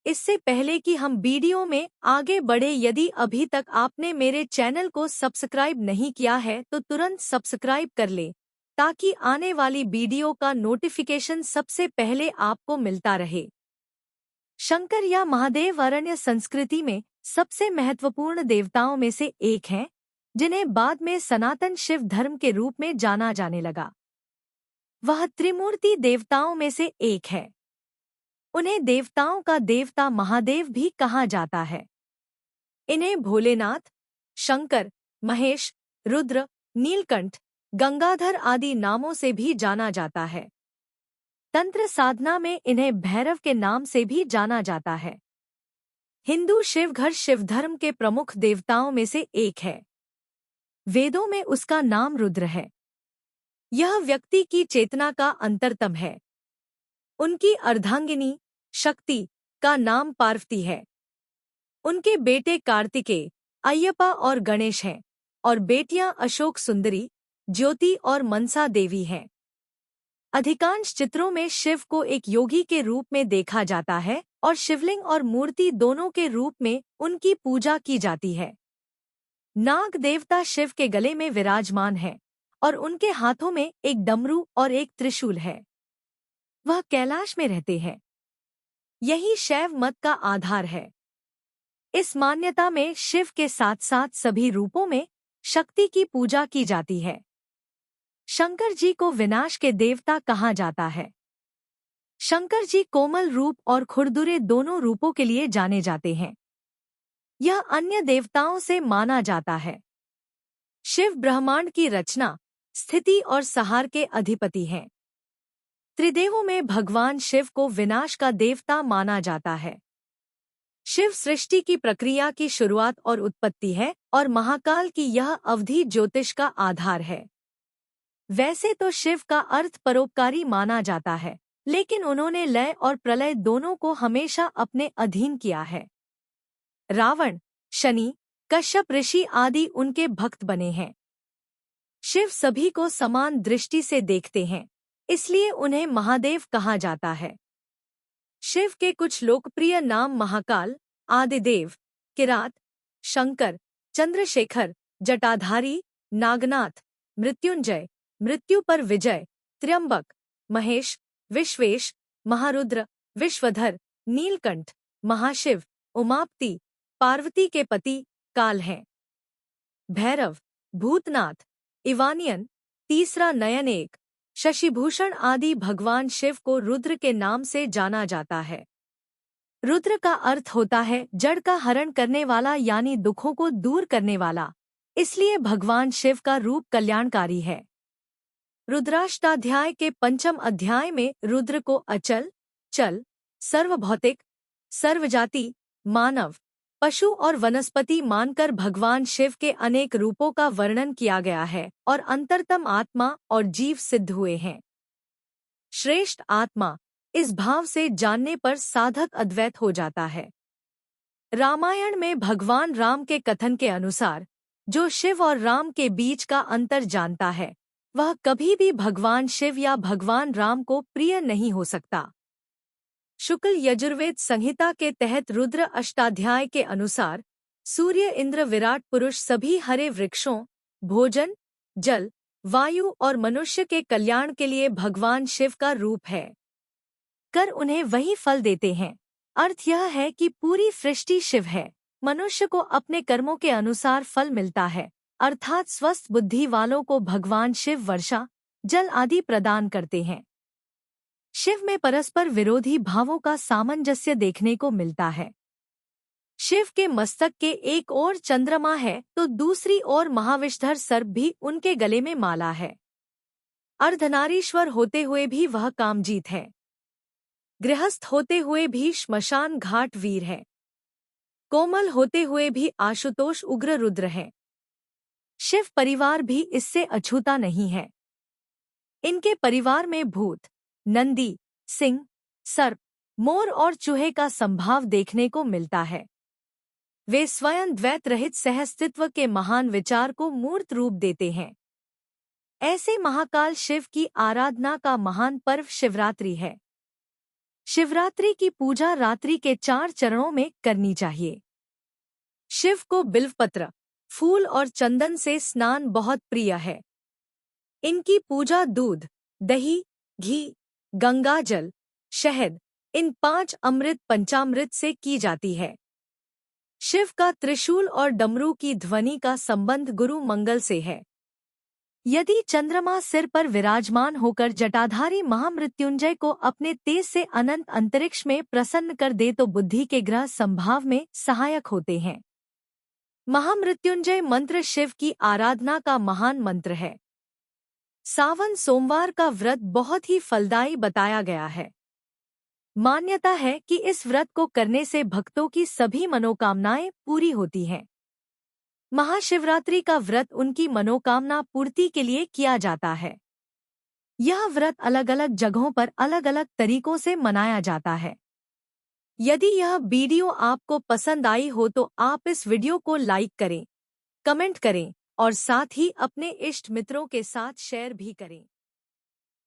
इससे पहले कि हम वीडियो में आगे बढ़े, यदि अभी तक आपने मेरे चैनल को सब्सक्राइब नहीं किया है तो तुरंत सब्सक्राइब कर ले, ताकि आने वाली वीडियो का नोटिफिकेशन सबसे पहले आपको मिलता रहे। शंकर या महादेव अरण्य संस्कृति में सबसे महत्वपूर्ण देवताओं में से एक हैं, जिन्हें बाद में सनातन शिव धर्म के रूप में जाना जाने लगा। वह त्रिमूर्ति देवताओं में से एक है। उन्हें देवताओं का देवता महादेव भी कहा जाता है। इन्हें भोलेनाथ, शंकर, महेश, रुद्र, नीलकंठ, गंगाधर आदि नामों से भी जाना जाता है। तंत्र साधना में इन्हें भैरव के नाम से भी जाना जाता है। हिंदू शिवघर शिव धर्म के प्रमुख देवताओं में से एक है। वेदों में उसका नाम रुद्र है। यह व्यक्ति की चेतना का अंतरतम है। उनकी अर्धांगिनी शक्ति का नाम पार्वती है। उनके बेटे कार्तिकेय, अय्यप्पा और गणेश हैं, और बेटियां अशोक सुंदरी, ज्योति और मनसा देवी हैं। अधिकांश चित्रों में शिव को एक योगी के रूप में देखा जाता है और शिवलिंग और मूर्ति दोनों के रूप में उनकी पूजा की जाती है। नाग देवता शिव के गले में विराजमान है और उनके हाथों में एक डमरू और एक त्रिशूल है। वह कैलाश में रहते हैं। यही शैव मत का आधार है। इस मान्यता में शिव के साथ साथ सभी रूपों में शक्ति की पूजा की जाती है। शंकर जी को विनाश के देवता कहा जाता है। शंकर जी कोमल रूप और खुरदुरे दोनों रूपों के लिए जाने जाते हैं। यह अन्य देवताओं से माना जाता है। शिव ब्रह्मांड की रचना, स्थिति और संहार के अधिपति हैं। त्रिदेवों में भगवान शिव को विनाश का देवता माना जाता है। शिव सृष्टि की प्रक्रिया की शुरुआत और उत्पत्ति है और महाकाल की यह अवधि ज्योतिष का आधार है। वैसे तो शिव का अर्थ परोपकारी माना जाता है, लेकिन उन्होंने लय और प्रलय दोनों को हमेशा अपने अधीन किया है। रावण, शनि, कश्यप ऋषि आदि उनके भक्त बने हैं। शिव सभी को समान दृष्टि से देखते हैं, इसलिए उन्हें महादेव कहा जाता है। शिव के कुछ लोकप्रिय नाम महाकाल, आदिदेव, किरात, शंकर, चंद्रशेखर, जटाधारी, नागनाथ, मृत्युंजय, मृत्यु पर विजय, त्र्यंबक, महेश, विश्वेश, महारुद्र, विश्वधर, नीलकंठ, महाशिव, उमापति, पार्वती के पति, काल हैं। भैरव, भूतनाथ, इवानियन, तीसरा नयन एक, शशिभूषण आदि भगवान शिव को रुद्र के नाम से जाना जाता है। रुद्र का अर्थ होता है जड़ का हरण करने वाला, यानी दुखों को दूर करने वाला। इसलिए भगवान शिव का रूप कल्याणकारी है। रुद्राष्टाध्याय के 5वें अध्याय में रुद्र को अचल, चल, सर्वभौतिक, सर्वजाति, मानव, पशु और वनस्पति मानकर भगवान शिव के अनेक रूपों का वर्णन किया गया है और अंतरतम आत्मा और जीव सिद्ध हुए हैं। श्रेष्ठ आत्मा, इस भाव से जानने पर साधक अद्वैत हो जाता है। रामायण में भगवान राम के कथन के अनुसार जो शिव और राम के बीच का अंतर जानता है, वह कभी भी भगवान शिव या भगवान राम को प्रिय नहीं हो सकता। शुक्ल यजुर्वेद संहिता के तहत रुद्र अष्टाध्याय के अनुसार सूर्य, इंद्र, विराट पुरुष सभी हरे वृक्षों, भोजन, जल, वायु और मनुष्य के कल्याण के लिए भगवान शिव का रूप है। कर उन्हें वही फल देते हैं। अर्थ यह है कि पूरी सृष्टि शिव है। मनुष्य को अपने कर्मों के अनुसार फल मिलता है, अर्थात स्वस्थ बुद्धि वालों को भगवान शिव वर्षा, जल आदि प्रदान करते हैं। शिव में परस्पर विरोधी भावों का सामंजस्य देखने को मिलता है। शिव के मस्तक के एक ओर चंद्रमा है तो दूसरी ओर महाविषधर सर्प भी उनके गले में माला है। अर्धनारीश्वर होते हुए भी वह कामजीत है। गृहस्थ होते हुए भी श्मशान घाट वीर है। कोमल होते हुए भी आशुतोष उग्र रुद्र है। शिव परिवार भी इससे अछूता नहीं है। इनके परिवार में भूत, नंदी, सिंह, सर्प, मोर और चूहे का संभाव देखने को मिलता है। वे स्वयं द्वैत रहित सहस्तित्व के महान विचार को मूर्त रूप देते हैं। ऐसे महाकाल शिव की आराधना का महान पर्व शिवरात्रि है। शिवरात्रि की पूजा रात्रि के 4 चरणों में करनी चाहिए। शिव को बिल्वपत्र, फूल और चंदन से स्नान बहुत प्रिय है। इनकी पूजा दूध, दही, घी, गंगाजल, शहद, इन 5 अमृत पंचामृत से की जाती है। शिव का त्रिशूल और डमरू की ध्वनि का संबंध गुरु मंगल से है। यदि चंद्रमा सिर पर विराजमान होकर जटाधारी महामृत्युंजय को अपने तेज से अनंत अंतरिक्ष में प्रसन्न कर दे तो बुद्धि के ग्रह संभाव में सहायक होते हैं। महामृत्युंजय मंत्र शिव की आराधना का महान मंत्र है। सावन सोमवार का व्रत बहुत ही फलदायी बताया गया है। मान्यता है कि इस व्रत को करने से भक्तों की सभी मनोकामनाएं पूरी होती हैं। महाशिवरात्रि का व्रत उनकी मनोकामना पूर्ति के लिए किया जाता है। यह व्रत अलग अलग जगहों पर अलग अलग तरीकों से मनाया जाता है। यदि यह वीडियो आपको पसंद आई हो तो आप इस वीडियो को लाइक करें, कमेंट करें और साथ ही अपने इष्ट मित्रों के साथ शेयर भी करें।